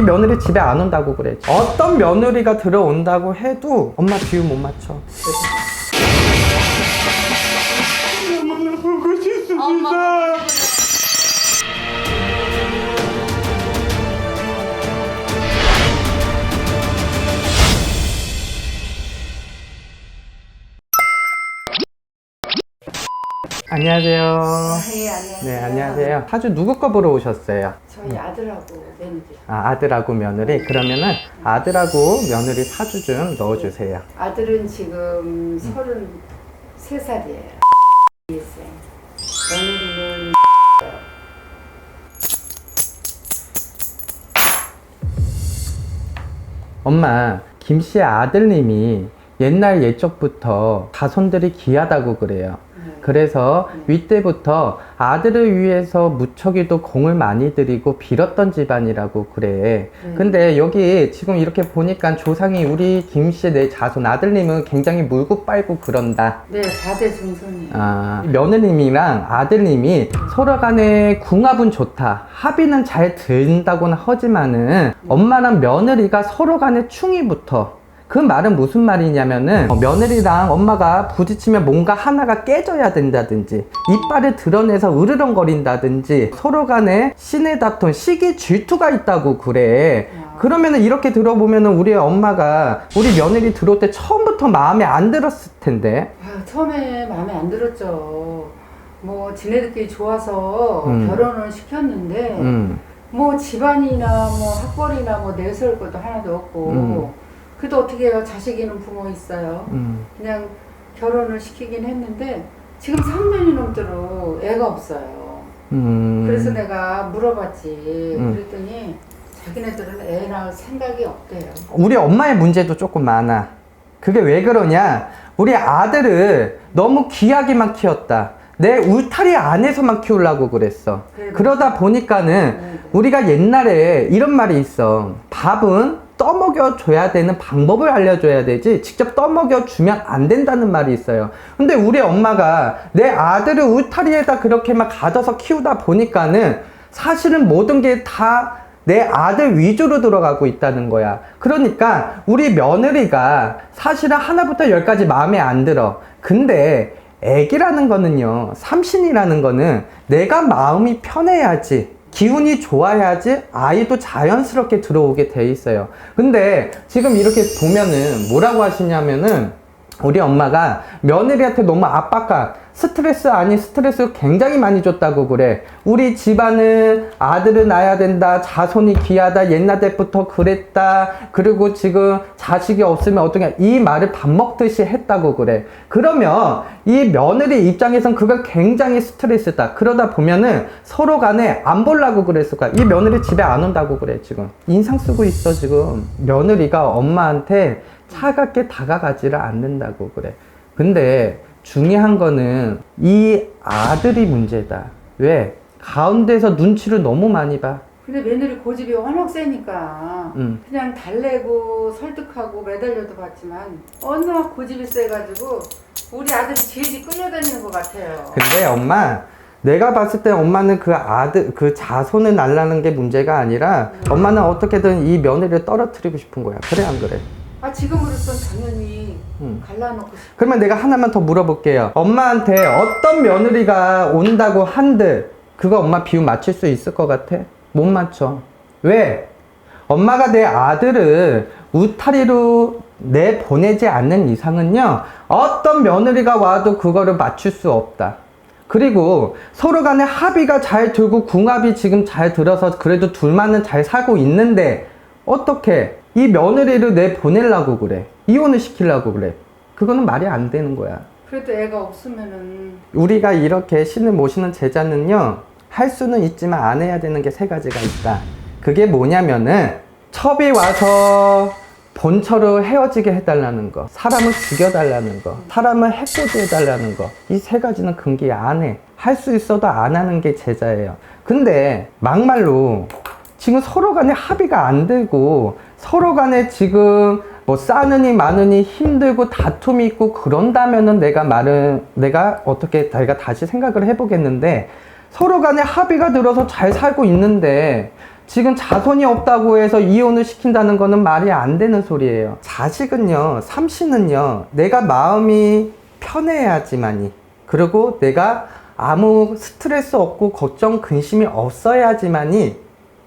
며느리 집에 안 온다고 그래. 어떤 며느리가 들어온다고 해도 엄마 비유 못 맞춰. 엄마 보고 싶습니다. 안녕하세요. 네, 안녕하세요. 네, 안녕하세요. 사주 누구 거 보러 오셨어요? 저희 아들하고 며느리. 아들하고 며느리. 그러면은 아들하고 며느리 사주 좀 넣어주세요. 아들은 지금 33살이에요. 며느리는 엄마, 김 씨의 아들님이 옛날 옛적부터 자손들이 귀하다고 그래요. 그래서 윗때부터 아들을 위해서 무척이도 공을 많이 들이고 빌었던 집안이라고 그래. 근데 여기 지금 이렇게 보니까 조상이 우리 김씨 내 자손 아들님은 굉장히 물고 빨고 그런다. 네, 4대 중손이에요. 며느님이랑 아들님이 서로 간에 궁합은 좋다, 합의는 잘 된다고는 하지만은 엄마랑 며느리가 서로 간에 충이 붙어. 그 말은 무슨 말이냐면은 며느리랑 엄마가 부딪히면 뭔가 하나가 깨져야 된다든지 이빨을 드러내서 으르렁거린다든지 서로 간에 신의 다툼, 시기 질투가 있다고 그래. 그러면은 이렇게 들어보면은 우리 엄마가 우리 며느리 들어올 때 처음부터 마음에 안 들었을 텐데. 처음에 마음에 안 들었죠. 뭐 지네들끼리 좋아서 결혼을 시켰는데 뭐 집안이나 뭐 학벌이나 뭐 내세울 것도 하나도 없고 그래도 어떻게 해요? 자식 있는 부모 있어요. 그냥 결혼을 시키긴 했는데 지금 3년이 넘도록 애가 없어요. 그래서 내가 물어봤지. 그랬더니 자기네들은 애 낳을 생각이 없대요. 우리 엄마의 문제도 조금 많아. 그게 왜 그러냐? 우리 아들을 너무 귀하게만 키웠다. 내 울타리 안에서만 키우려고 그랬어. 그러다 보니까는 우리가 옛날에 이런 말이 있어. 밥은 떠먹여 줘야 되는 방법을 알려줘야 되지 직접 떠먹여 주면 안 된다는 말이 있어요. 근데 우리 엄마가 내 아들을 울타리에다 그렇게 막 가둬서 키우다 보니까는 사실은 모든 게 다 내 아들 위주로 들어가고 있다는 거야. 그러니까 우리 며느리가 사실은 하나부터 열까지 마음에 안 들어. 근데 애기라는 거는요, 삼신이라는 거는 내가 마음이 편해야지, 기운이 좋아야지 아이도 자연스럽게 들어오게 돼 있어요. 근데 지금 이렇게 보면은 뭐라고 하시냐면은 우리 엄마가 며느리한테 너무 압박감, 스트레스 아닌 스트레스 굉장히 많이 줬다고 그래. 우리 집안은 아들을 낳아야 된다, 자손이 귀하다, 옛날 때부터 그랬다, 그리고 지금 자식이 없으면 어떠냐, 이 말을 밥 먹듯이 했다고 그래. 그러면 이 며느리 입장에선 그거 굉장히 스트레스다. 그러다 보면은 서로 간에 안 보려고 그랬을 거야. 이 며느리 집에 안 온다고 그래. 지금 인상 쓰고 있어. 지금 며느리가 엄마한테 차갑게 다가가지를 않는다고 그래. 근데 중요한 거는 이 아들이 문제다. 왜? 가운데서 눈치를 너무 많이 봐. 근데 며느리 고집이 워낙 세니까 그냥 달래고 설득하고 매달려도 봤지만 워낙 고집이 세가지고 우리 아들이 질질 끌려다니는 것 같아요. 근데 엄마, 내가 봤을 때 엄마는 그 아들, 그 자손을 날라는 게 문제가 아니라 엄마는 어떻게든 이 며느리를 떨어뜨리고 싶은 거야. 그래 안 그래? 지금으로선 당연히 갈라놓고 싶어. 그러면 내가 하나만 더 물어볼게요. 엄마한테 어떤 며느리가 온다고 한들 그거 엄마 비유 맞출 수 있을 것 같아? 못 맞춰. 왜? 엄마가 내 아들을 울타리로 내보내지 않는 이상은요, 어떤 며느리가 와도 그거를 맞출 수 없다. 그리고 서로 간에 합의가 잘 들고 궁합이 지금 잘 들어서 그래도 둘만은 잘 살고 있는데 어떻게 이 며느리를 내보내려고 그래? 이혼을 시키려고 그래? 그거는 말이 안 되는 거야. 그래도 애가 없으면은 우리가 이렇게 신을 모시는 제자는요, 할 수는 있지만 안 해야 되는 게 3가지가 있다. 그게 뭐냐면은 첩이 와서 본처로 헤어지게 해달라는 거, 사람을 죽여달라는 거, 사람을 해코지 해달라는 거, 이 3가지는 금기 안 해. 할 수 있어도 안 하는 게 제자예요. 근데 막말로 지금 서로 간에 합의가 안 되고 서로 간에 지금 뭐 싸느니 마느니 힘들고 다툼이 있고 그런다면은 내가 어떻게 다시 생각을 해보겠는데, 서로 간에 합의가 들어서 잘 살고 있는데 지금 자손이 없다고 해서 이혼을 시킨다는 거는 말이 안 되는 소리예요. 자식은요, 삼씨는요, 내가 마음이 편해야지만이, 그리고 내가 아무 스트레스 없고 걱정 근심이 없어야지만이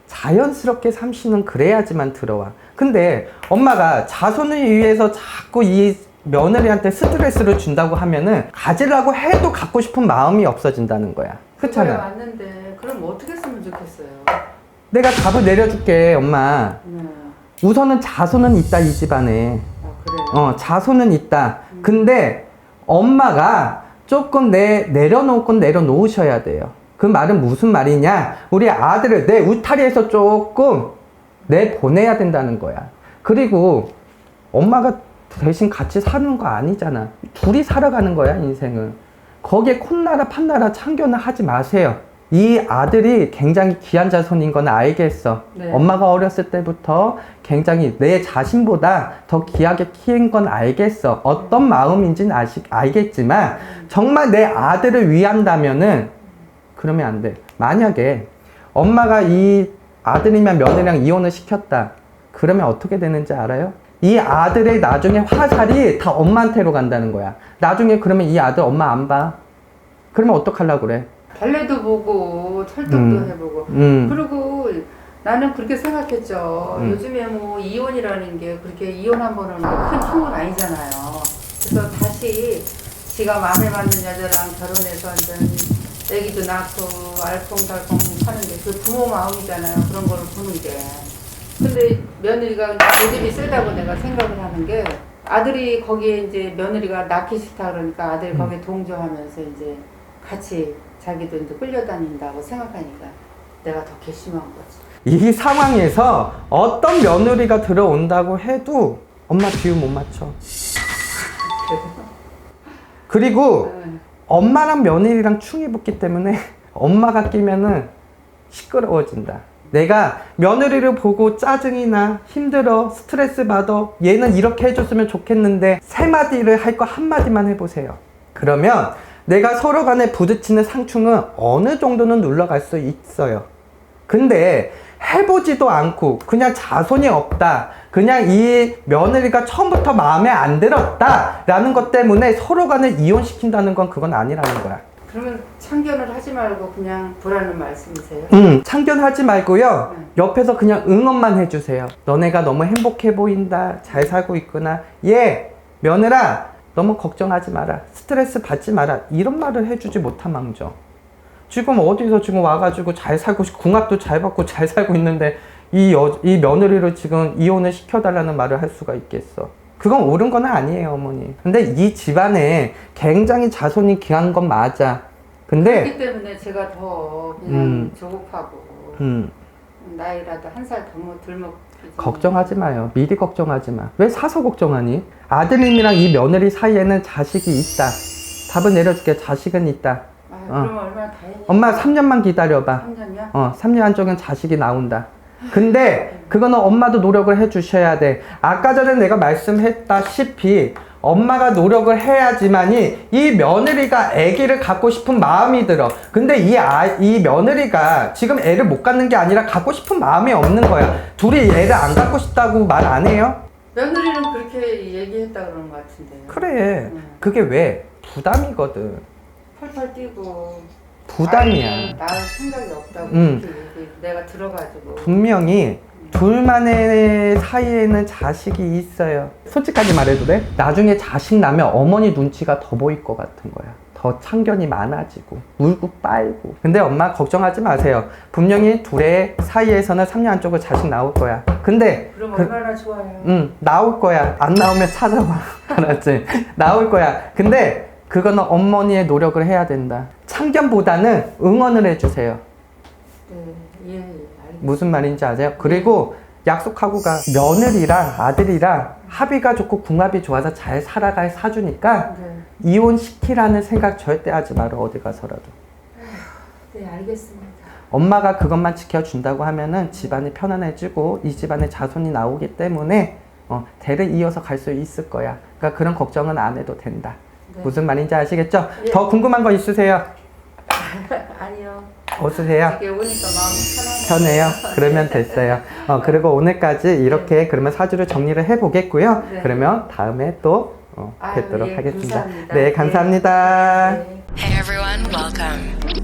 자연스럽게 삼씨는 그래야지만 들어와. 근데 엄마가 자손을 위해서 자꾸 이 며느리한테 스트레스를 준다고 하면은 가지려고 해도 갖고 싶은 마음이 없어진다는 거야. 그거야 그렇잖아. 맞는데 그럼 어떻게 했으면 좋겠어요? 내가 답을 내려줄게, 엄마. 우선은 자손은 있다, 이 집안에. 그래요? 자손은 있다. 근데 엄마가 조금 내려놓을 건 내려놓으셔야 돼요. 그 말은 무슨 말이냐? 우리 아들을 내 울타리에서 조금 내보내야 된다는 거야. 그리고 엄마가 대신 같이 사는 거 아니잖아. 둘이 살아가는 거야, 인생은. 거기에 콧나라 판나라 참견을 하지 마세요. 이 아들이 굉장히 귀한 자손인 건 알겠어. 네. 엄마가 어렸을 때부터 굉장히 내 자신보다 더 귀하게 키운 건 알겠어. 어떤 마음인지는 알겠지만 정말 내 아들을 위한다면은 그러면 안 돼. 만약에 엄마가 이 아들이면 며느리랑 이혼을 시켰다. 그러면 어떻게 되는지 알아요? 이 아들의 나중에 화살이 다 엄마한테로 간다는 거야. 나중에 그러면 이 아들 엄마 안 봐. 그러면 어떡하려고 그래? 발레도 보고 철덕도 해보고 그리고 나는 그렇게 생각했죠. 요즘에 뭐 이혼이라는 게 그렇게 이혼 한 번은 큰 총은 아니잖아요. 그래서 다시 지가 마음에 맞는 여자랑 결혼해서 완전 애기도 낳고 알콩달콩 사는 게 그 부모 마음이잖아요. 그런 걸 보는 게. 근데 며느리가 고집이 세다고 내가 생각을 하는 게 아들이 거기에 이제 며느리가 낳기 싫다 그러니까 아들이 거기에 동조하면서 이제 같이 자기도 이제 끌려다닌다고 생각하니까 내가 더 괘씸한 거지. 이 상황에서 어떤 며느리가 들어온다고 해도 엄마 비유 못 맞춰. 그리고 엄마랑 며느리랑 충이 붙기 때문에 엄마가 끼면은 시끄러워진다. 내가 며느리를 보고 짜증이 나, 힘들어, 스트레스 받아, 얘는 이렇게 해줬으면 좋겠는데 세 마디를 할 거 한 마디만 해보세요. 그러면 내가 서로 간에 부딪히는 상충은 어느 정도는 눌러갈 수 있어요. 근데 해보지도 않고 그냥 자손이 없다, 그냥 이 며느리가 처음부터 마음에 안 들었다 라는 것 때문에 서로 간에 이혼시킨다는 건 그건 아니라는 거야. 그러면 참견을 하지 말고 그냥 보라는 말씀이세요? 참견하지 말고요. 옆에서 그냥 응원만 해주세요. 너네가 너무 행복해 보인다, 잘 살고 있구나, 얘 며느라 너무 걱정하지 마라, 스트레스 받지 마라, 이런 말을 해주지 못한 망정. 지금 어디서 지금 와가지고 잘 살고 궁합도 잘 받고 잘 살고 있는데 이 며느리를 지금 이혼을 시켜달라는 말을 할 수가 있겠어. 그건 옳은 건 아니에요, 어머니. 근데 이 집안에 굉장히 자손이 귀한 건 맞아. 근데 그렇기 때문에 제가 더 그냥 조급하고 나이라도 한 살 덜 먹. 걱정하지 마요. 미리 걱정하지 마. 왜 사서 걱정하니? 아드님이랑 이 며느리 사이에는 자식이 있다. 답은 내려줄게. 자식은 있다. 그러면 얼마나 다행이야. 엄마 3년만 기다려봐. 3년이요? 3년 안쪽엔 자식이 나온다. 근데 그거는 엄마도 노력을 해주셔야 돼. 아까 전에 내가 말씀했다시피 엄마가 노력을 해야지만이 이 며느리가 아기를 갖고 싶은 마음이 들어. 근데 이 며느리가 지금 애를 못 갖는 게 아니라 갖고 싶은 마음이 없는 거야. 둘이 애를 안 갖고 싶다고 말 안 해요? 며느리는 그렇게 얘기했다 그러는 것 같은데요. 그래. 그게 왜? 부담이거든. 펄펄 뛰고 부담이야. 낳을 생각이 없다고 이렇게 내가 들어가지고 분명히 둘만의 사이에는 자식이 있어요. 솔직하게 말해도 돼? 나중에 자식 나면 어머니 눈치가 더 보일 것 같은 거야. 더 참견이 많아지고 울고 빨고. 근데 엄마 걱정하지 마세요. 분명히 둘의 사이에서는 3년 안쪽으로 자식 나올 거야. 근데 그럼 얼마나 좋아요. 나올 거야. 안 나오면 찾아와. 알았지? 나올 거야. 근데 그거는 어머니의 노력을 해야 된다. 참견보다는 응원을 해주세요. 네, 알겠습니다. 무슨 말인지 아세요? 그리고 약속하고 가. 며느리랑 아들이랑 합의가 좋고 궁합이 좋아서 잘 살아갈 사주니까 이혼시키라는 생각 절대 하지 마라, 어디 가서라도. 네, 알겠습니다. 엄마가 그것만 지켜준다고 하면은 집안이 편안해지고 이 집안에 자손이 나오기 때문에 대를 이어서 갈 수 있을 거야. 그러니까 그런 걱정은 안 해도 된다. 네. 무슨 말인지 아시겠죠? 예. 더 궁금한 거 있으세요? 아니요. 웃으세요. 이게 오니까 마음이 편하네요. 편해요? 그러면 됐어요. 그리고 오늘까지 이렇게 그러면 사주를 정리를 해보겠고요. 네. 그러면 다음에 또 아유, 뵙도록 예, 하겠습니다. 감사합니다. 네, 감사합니다. 네. Hey everyone, welcome.